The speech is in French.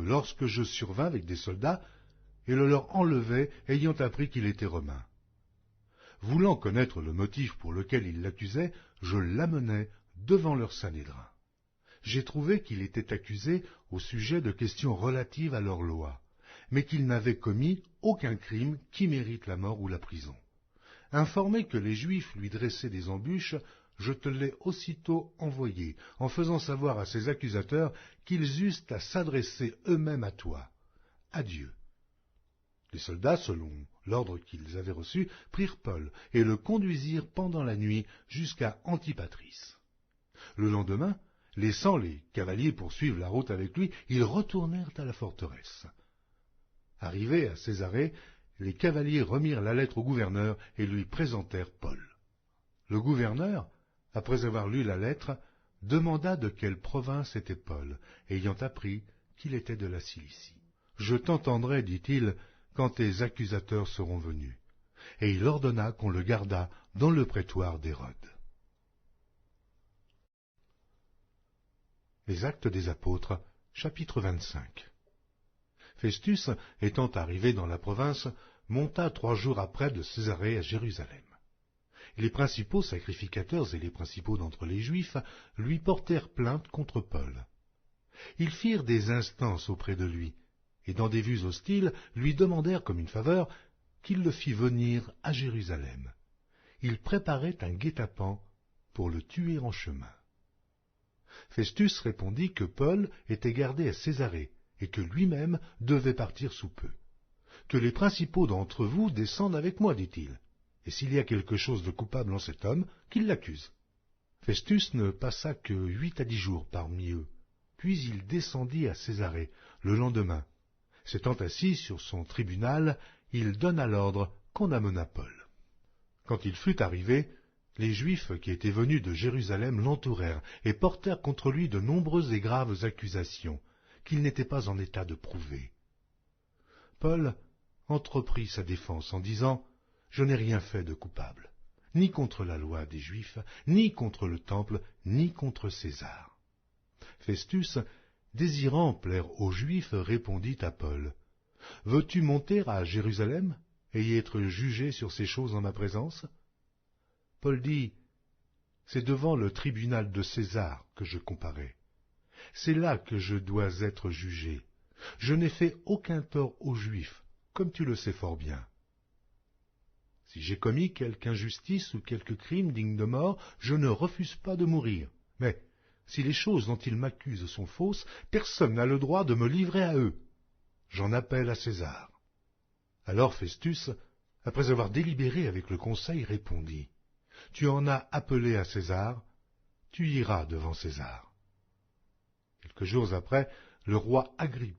lorsque je survins avec des soldats, et le leur enlevai, ayant appris qu'il était romain. Voulant connaître le motif pour lequel ils l'accusaient, je l'amenai devant leur Sanhédrin. J'ai trouvé qu'il était accusé au sujet de questions relatives à leur loi, mais qu'il n'avait commis aucun crime qui mérite la mort ou la prison. Informé que les Juifs lui dressaient des embûches, je te l'ai aussitôt envoyé, en faisant savoir à ses accusateurs qu'ils eussent à s'adresser eux-mêmes à toi, à Dieu. Les soldats, selon l'ordre qu'ils avaient reçu, prirent Paul et le conduisirent pendant la nuit jusqu'à Antipatris. Le lendemain, laissant les cavaliers poursuivre la route avec lui, ils retournèrent à la forteresse. Arrivés à Césarée, les cavaliers remirent la lettre au gouverneur et lui présentèrent Paul. Le gouverneur, après avoir lu la lettre, demanda de quelle province était Paul, ayant appris qu'il était de la Cilicie. « Je t'entendrai, dit-il, quand tes accusateurs seront venus. » Et il ordonna qu'on le gardât dans le prétoire d'Hérode. Les Actes des Apôtres, chapitre 25. Festus, étant arrivé dans la province, monta 3 jours après de Césarée à Jérusalem. Les principaux sacrificateurs et les principaux d'entre les Juifs lui portèrent plainte contre Paul. Ils firent des instances auprès de lui, et dans des vues hostiles lui demandèrent comme une faveur qu'il le fît venir à Jérusalem. Ils préparaient un guet-apens pour le tuer en chemin. Festus répondit que Paul était gardé à Césarée, et que lui-même devait partir sous peu. « Que les principaux d'entre vous descendent avec moi, dit-il, et s'il y a quelque chose de coupable en cet homme, qu'il l'accuse. » Festus ne passa que 8 à 10 jours parmi eux, puis il descendit à Césarée le lendemain. S'étant assis sur son tribunal, il donna l'ordre qu'on amenât Paul. Quand il fut arrivé, les Juifs qui étaient venus de Jérusalem l'entourèrent et portèrent contre lui de nombreuses et graves accusations, qu'il n'était pas en état de prouver. Paul entreprit sa défense en disant « Je n'ai rien fait de coupable, ni contre la loi des Juifs, ni contre le temple, ni contre César. » Festus, désirant plaire aux Juifs, répondit à Paul « Veux-tu monter à Jérusalem et y être jugé sur ces choses en ma présence ?» Paul dit « C'est devant le tribunal de César que je comparais. C'est là que je dois être jugé. Je n'ai fait aucun tort aux Juifs, comme tu le sais fort bien. Si j'ai commis quelque injustice ou quelque crime digne de mort, je ne refuse pas de mourir. Mais si les choses dont ils m'accusent sont fausses, personne n'a le droit de me livrer à eux. J'en appelle à César. » Alors Festus, après avoir délibéré avec le conseil, répondit « Tu en as appelé à César, tu iras devant César. » Quelques jours après, le roi Agrippa